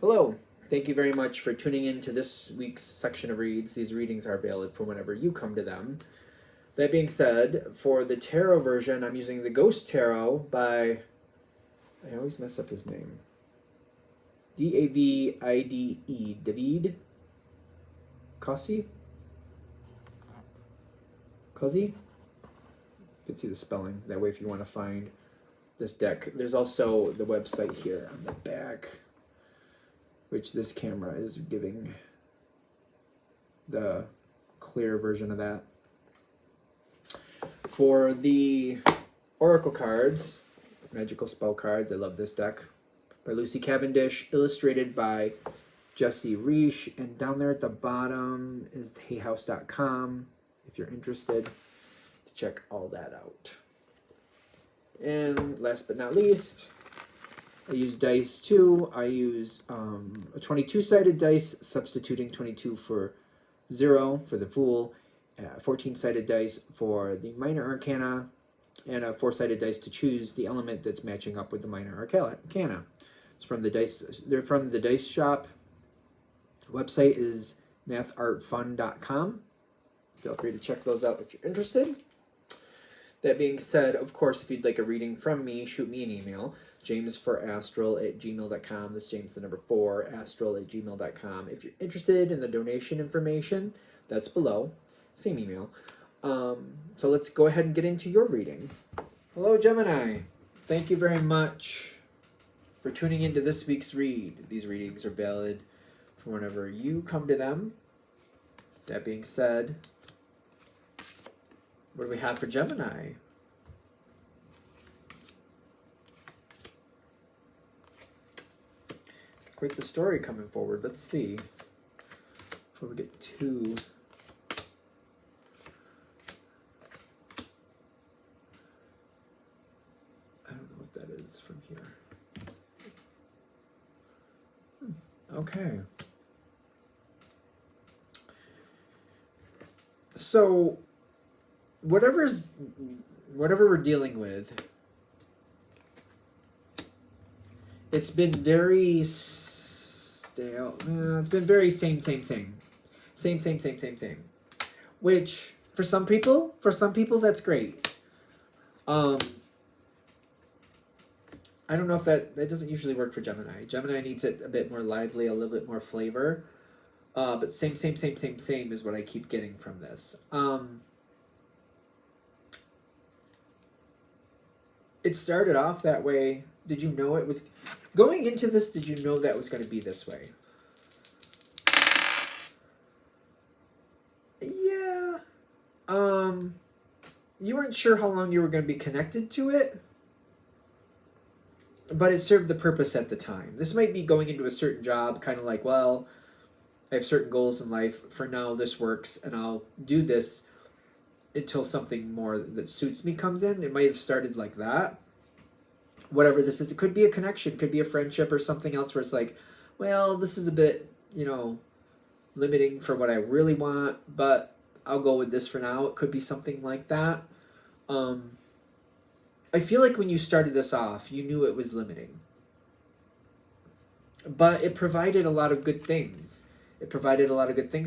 Hello. Thank you very much for tuning in to this week's section of reads. These readings are valid for whenever you come to them. That being said, for the tarot version, I'm using the Ghost Tarot by, I always mess up his name, Davide, David Cossey? You can see the spelling. That way if you want to find this deck. There's also the website here on the back, which this camera is giving the clear version of that. For the Oracle cards, Magical Spell cards, I love this deck, by Lucy Cavendish, illustrated by Jesse Reish, and down there at the bottom is hayhouse.com if you're interested to check all that out. And last but not least, I use dice too. I use a 22-sided dice, substituting 22 for 0 for the Fool, 14-sided dice for the Minor Arcana, and a 4-sided dice to choose the element that's matching up with the Minor Arcana. It's from the dice. They're from the Dice Shop. The website is mathartfun.com. Feel free to check those out if you're interested. That being said, of course, if you'd like a reading from me, shoot me an email, james4astral@gmail.com. That's James the number 4, astral@gmail.com. If you're interested in the donation information, that's below. Same email. So let's go ahead and get into your reading. Hello, Gemini. Thank you very much for tuning into this week's read. These readings are valid for whenever you come to them. That being said, what do we have for Gemini? Quite the story coming forward. Let's see. Before we get too... I don't know what that is from here. Okay. So... whatever we're dealing with, it's been very stale. It's been very same. Which for some people that's great. I don't know if that doesn't usually work for Gemini. Gemini needs it a bit more lively, a little bit more flavor. But same is what I keep getting from this. It started off that way. Did you know it was... going into this, did you know that was going to be this way? Yeah. You weren't sure how long you were going to be connected to it, but it served the purpose at the time. This might be going into a certain job, kind of like, well, I have certain goals in life. For now, this works, and I'll do this until something more that suits me comes in. It might have started like that. Whatever this is, it could be a connection, could be a friendship or something else where it's like, well, this is a bit, limiting for what I really want, but I'll go with this for now. It could be something like that. I feel like when you started this off, you knew it was limiting. But it provided a lot of good things. And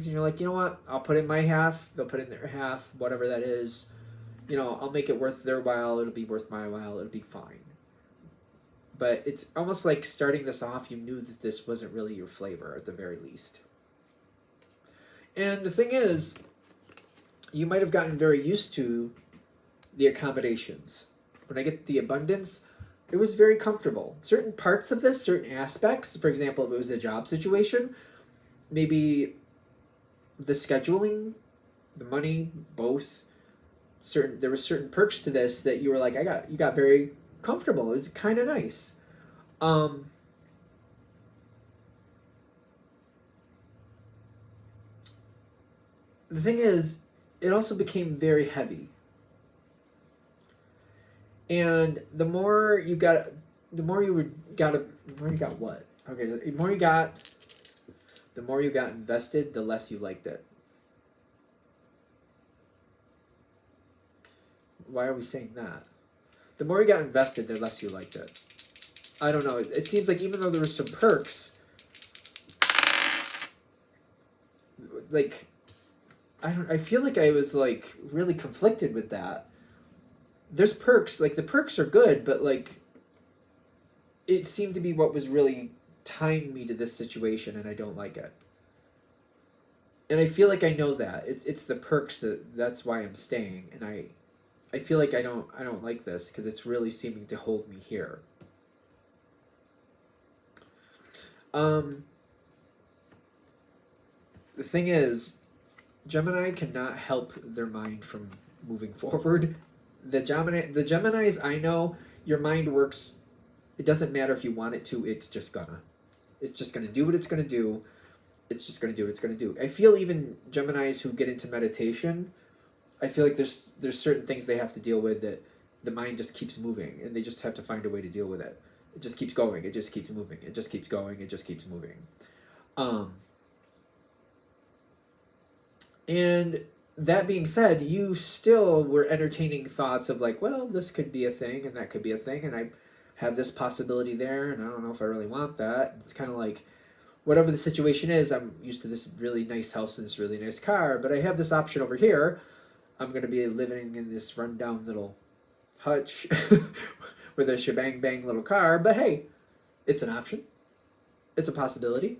you're like, you know what? I'll put in my half. They'll put in their half, whatever that is. I'll make it worth their while. It'll be worth my while. It'll be fine. But it's almost like starting this off, you knew that this wasn't really your flavor at the very least. And the thing is, you might have gotten very used to the accommodations. When I get the abundance, it was very comfortable. Certain parts of this, certain aspects, for example, if it was a job situation, maybe the scheduling, the money, both. There were certain perks to this that you were like, you got very comfortable. It was kind of nice. The thing is, it also became very heavy. And the more you got what? Okay, the more you got invested, the less you liked it. Why are we saying that? The more you got invested, the less you liked it. I don't know. It seems like even though there were some perks, like, I feel like I was like really conflicted with that. There's perks, like the perks are good, but like it seemed to be what was really tying me to this situation, and I don't like it. And I feel like I know that it's the perks that's why I'm staying, and I feel like I don't like this because it's really seeming to hold me here. Um, the thing is, Gemini cannot help their mind from moving forward. The Geminis I know, your mind works. It doesn't matter if you want it to. It's just gonna do what it's gonna do. It's just gonna do what it's gonna do. I feel even Geminis who get into meditation, I feel like there's certain things they have to deal with that the mind just keeps moving, and they just have to find a way to deal with it. It just keeps going. It just keeps moving. It just keeps going. It just keeps moving. Um, and that being said, you still were entertaining thoughts of like, well, this could be a thing, and that could be a thing, and I have this possibility there, and I don't know if I really want that. It's kind of like whatever the situation is, I'm used to this really nice house and this really nice car, but I have this option over here. I'm going to be living in this rundown little hutch with a shebang bang little car, but hey, it's an option. It's a possibility.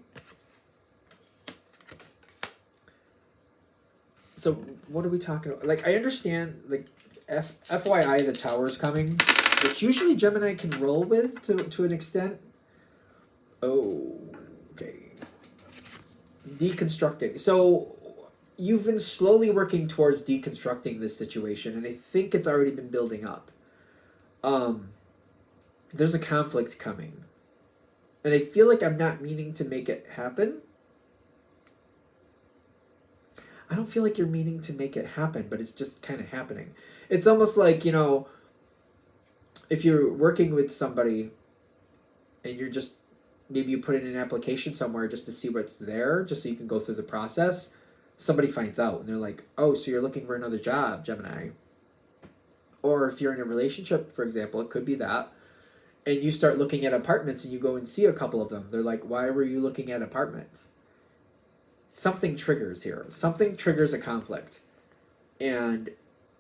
So what are we talking about? Like, I understand, like, FYI, the tower's coming, which usually Gemini can roll with to an extent. Oh, okay. Deconstructing. So you've been slowly working towards deconstructing this situation, and I think it's already been building up. There's a conflict coming, and I feel like I'm not meaning to make it happen. I don't feel like you're meaning to make it happen, but it's just kind of happening. It's almost like, you know, if you're working with somebody and you're just, maybe you put in an application somewhere just to see what's there, just so you can go through the process, somebody finds out and they're like, oh, so you're looking for another job, Gemini. Or if you're in a relationship, for example, it could be that, and you start looking at apartments and you go and see a couple of them. They're like, why were you looking at apartments? Something triggers here. Something triggers a conflict. And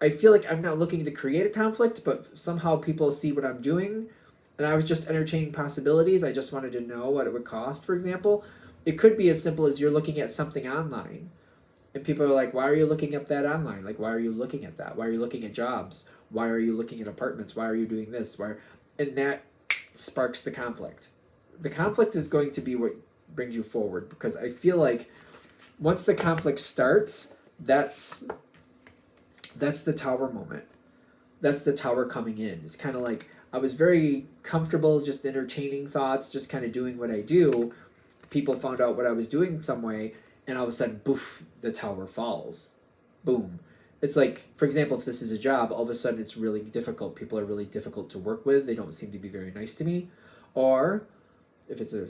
I feel like I'm not looking to create a conflict, but somehow people see what I'm doing. And I was just entertaining possibilities. I just wanted to know what it would cost, for example. It could be as simple as you're looking at something online. And people are like, why are you looking up that online? Like, why are you looking at that? Why are you looking at jobs? Why are you looking at apartments? Why are you doing this? Why? And that sparks the conflict. The conflict is going to be what brings you forward, because I feel like once the conflict starts, that's the tower moment. That's the tower coming in. It's kind of like I was very comfortable just entertaining thoughts, just kind of doing what I do. People found out what I was doing some way, and all of a sudden, boof, the tower falls. Boom. It's like, for example, if this is a job, all of a sudden it's really difficult. People are really difficult to work with. They don't seem to be very nice to me. Or if it's a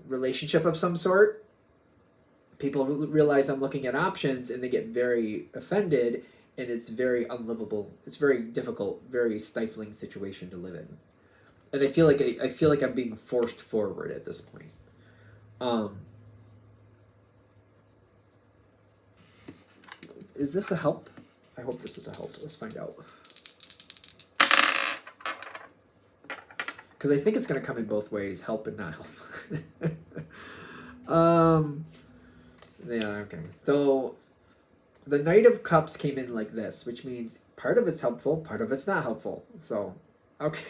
relationship of some sort, people realize I'm looking at options and they get very offended, and it's very unlivable. It's very difficult, very stifling situation to live in. And I feel like I'm being forced forward at this point. Is this a help? I hope this is a help. Let's find out. Because I think it's going to come in both ways, help and not help. Yeah, okay. So the Knight of Cups came in like this, which means part of it's helpful, part of it's not helpful. So, okay.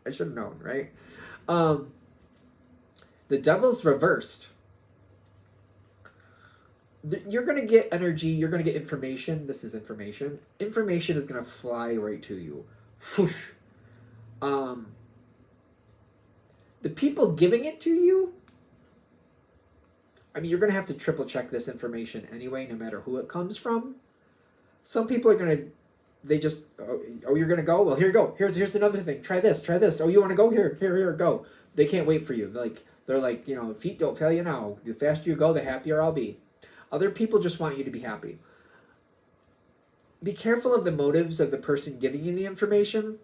I should have known, right? The Devil's reversed. You're going to get energy, you're going to get information. This is information. Information is going to fly right to you. Whoosh. The people giving it to you, I mean, you're going to have to triple check this information anyway, no matter who it comes from. Some people are going to, they just, oh, you're going to go? Well, here you go. Here's another thing. Try this, try this. Oh, you want to go? Here, go. They can't wait for you. They're like, you know, feet don't fail you now. The faster you go, the happier I'll be. Other people just want you to be happy. Be careful of the motives of the person giving you the information,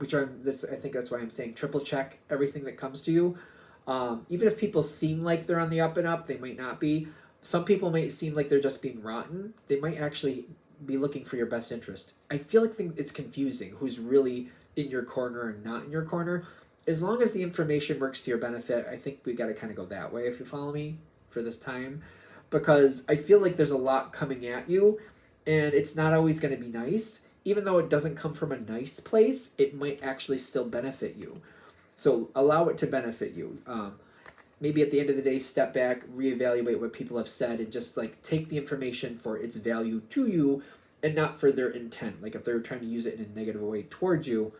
I think that's why I'm saying triple check everything that comes to you. Even if people seem like they're on the up and up, they might not be. Some people might seem like they're just being rotten. They might actually be looking for your best interest. I feel like it's confusing who's really in your corner and not in your corner. As long as the information works to your benefit, I think we got to kind of go that way, if you follow me, for this time. Because I feel like there's a lot coming at you, and it's not always going to be nice. Even though it doesn't come from a nice place, it might actually still benefit you. So allow it to benefit you. Maybe at the end of the day, step back, reevaluate what people have said, and just like take the information for its value to you and not for their intent. Like if they're trying to use it in a negative way towards you,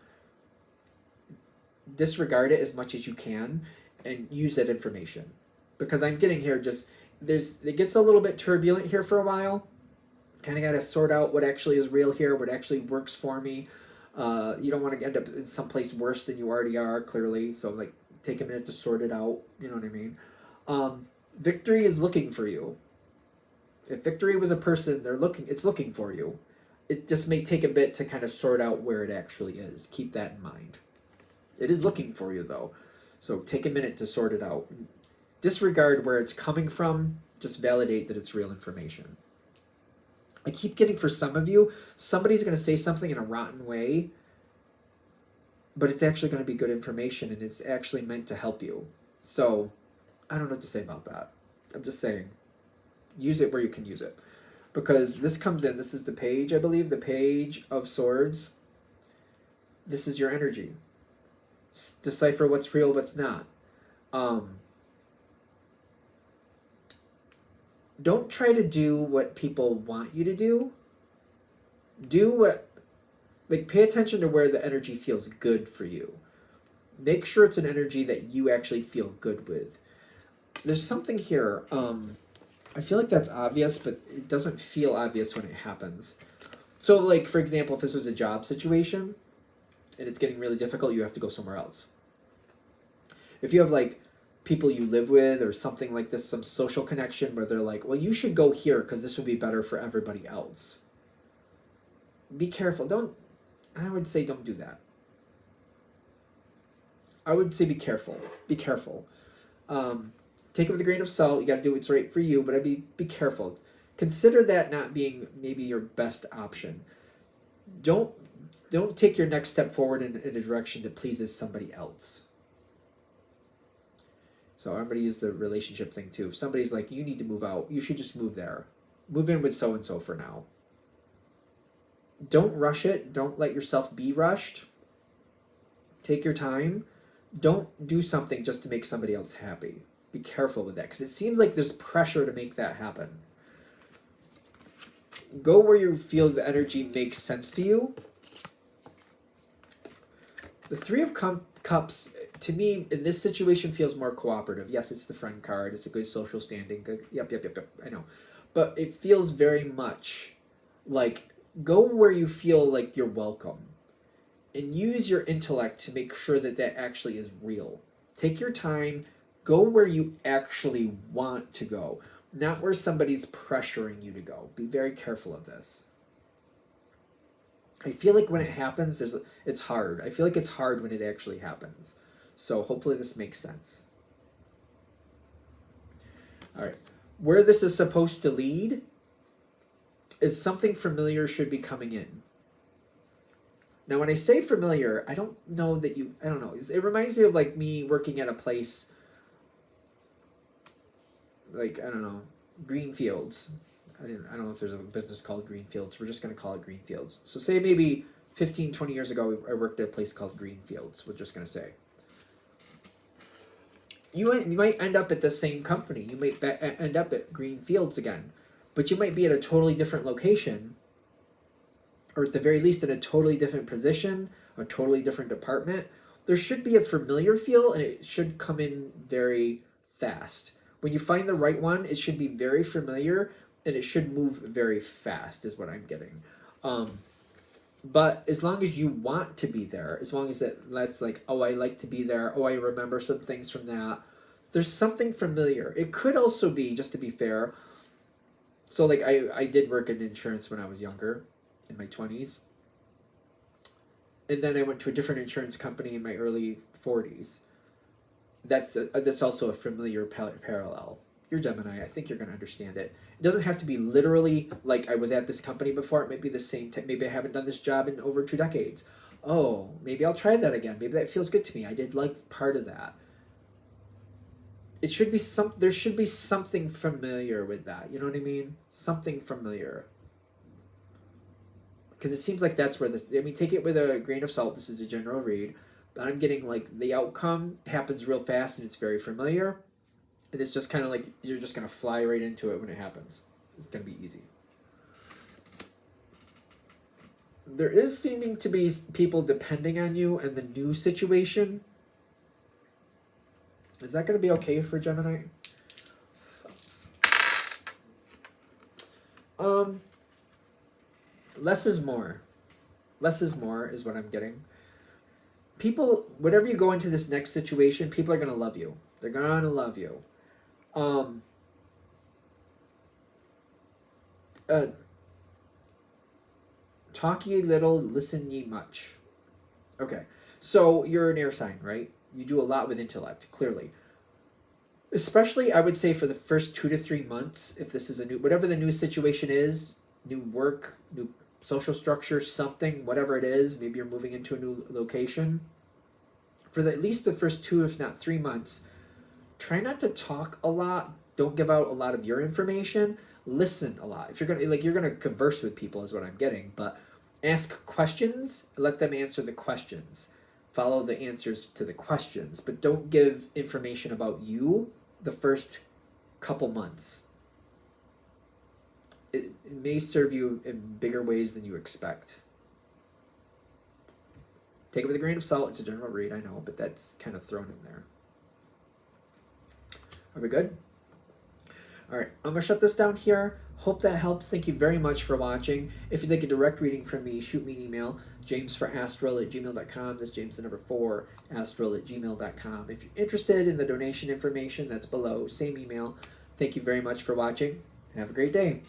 disregard it as much as you can and use that information. Because I'm getting here it gets a little bit turbulent here for a while. Kind of got to sort out what actually is real here, what actually works for me. You don't want to end up in someplace worse than you already are, clearly. So like take a minute to sort it out. You know what I mean? Victory is looking for you. If victory was a person, it's looking for you. It just may take a bit to kind of sort out where it actually is. Keep that in mind. It is looking for you though. So take a minute to sort it out. Disregard where it's coming from. Just validate that it's real information. I keep getting, for some of you, somebody's going to say something in a rotten way, but it's actually going to be good information and it's actually meant to help you. So I don't know what to say about that. I'm just saying, use it where you can use it. Because this comes in, this is the page, I believe, the Page of Swords. This is your energy. Decipher what's real, what's not. Don't try to do what people want you to do. Pay attention to where the energy feels good for you. Make sure it's an energy that you actually feel good with. There's something here. I feel like that's obvious, but it doesn't feel obvious when it happens. So, like, for example, if this was a job situation and it's getting really difficult, you have to go somewhere else. If you have, like, people you live with or something like this, some social connection where they're like, well, you should go here because this would be better for everybody else. Be careful. I would say don't do that. I would say be careful. Be careful. Take it with a grain of salt. You got to do what's right for you, but be careful. Consider that not being maybe your best option. Don't take your next step forward in a direction that pleases somebody else. So I'm going to use the relationship thing too. If somebody's like, you need to move out, you should just move there. Move in with so-and-so for now. Don't rush it. Don't let yourself be rushed. Take your time. Don't do something just to make somebody else happy. Be careful with that because it seems like there's pressure to make that happen. Go where you feel the energy makes sense to you. The Three of Cups, to me, in this situation, feels more cooperative. Yes, it's the friend card. It's a good social standing. Good. Yep. I know. But it feels very much like go where you feel like you're welcome. And use your intellect to make sure that that actually is real. Take your time. Go where you actually want to go. Not where somebody's pressuring you to go. Be very careful of this. I feel like when it happens, it's hard. I feel like it's hard when it actually happens. So hopefully this makes sense. All right. Where this is supposed to lead is something familiar should be coming in. Now, when I say familiar, I don't know. It reminds me of like me working at a place like, I don't know, Greenfields. I don't know if there's a business called Greenfields. We're just going to call it Greenfields. So say maybe 15, 20 years ago, I worked at a place called Greenfields. We're just going to say. You might end up at the same company. You might end up at Greenfields again. But you might be at a totally different location, or at the very least in a totally different position, a totally different department. There should be a familiar feel, and it should come in very fast. When you find the right one, it should be very familiar, and it should move very fast, is what I'm getting. But as long as you want to be there, as long as that's like, oh, I like to be there, oh, I remember some things from that, there's something familiar. It could also be, just to be fair, so like I did work in insurance when I was younger, in my 20s. And then I went to a different insurance company in my early 40s. That's also a familiar parallel. You're Gemini. I think you're going to understand it. It doesn't have to be literally like I was at this company before. It may be the same. Maybe I haven't done this job in over 2 decades. Oh, maybe I'll try that again. Maybe that feels good to me. I did like part of that. It should be some. There should be something familiar with that. You know what I mean? Something familiar. Because it seems like that's where this. I mean, take it with a grain of salt. This is a general read, but I'm getting like the outcome happens real fast and it's very familiar. And it's just kind of like you're just going to fly right into it when it happens. It's going to be easy. There is seeming to be people depending on you and the new situation. Is that going to be okay for Gemini? Less is more. Less is more is what I'm getting. People, whenever you go into this next situation, people are going to love you. They're going to love you. Talk ye little, listen ye much. Okay, so you're an air sign, right? You do a lot with intellect, clearly. Especially, I would say, for the first 2 to 3 months, if this is a new, whatever the new situation is, new work, new social structure, something, whatever it is, maybe you're moving into a new location. For at least the first 2, if not 3 months, try not to talk a lot. Don't give out a lot of your information. Listen a lot. If you're gonna converse with people, is what I'm getting. But ask questions. Let them answer the questions. Follow the answers to the questions. But don't give information about you the first couple months. It may serve you in bigger ways than you expect. Take it with a grain of salt. It's a general read, I know, but that's kind of thrown in there. Are we good? All right, I'm going to shut this down here. Hope that helps. Thank you very much for watching. If you'd like a direct reading from me, shoot me an email, jamesforastral@gmail.com. That's James the number 4, astral@gmail.com. If you're interested in the donation information, that's below. Same email. Thank you very much for watching. Have a great day.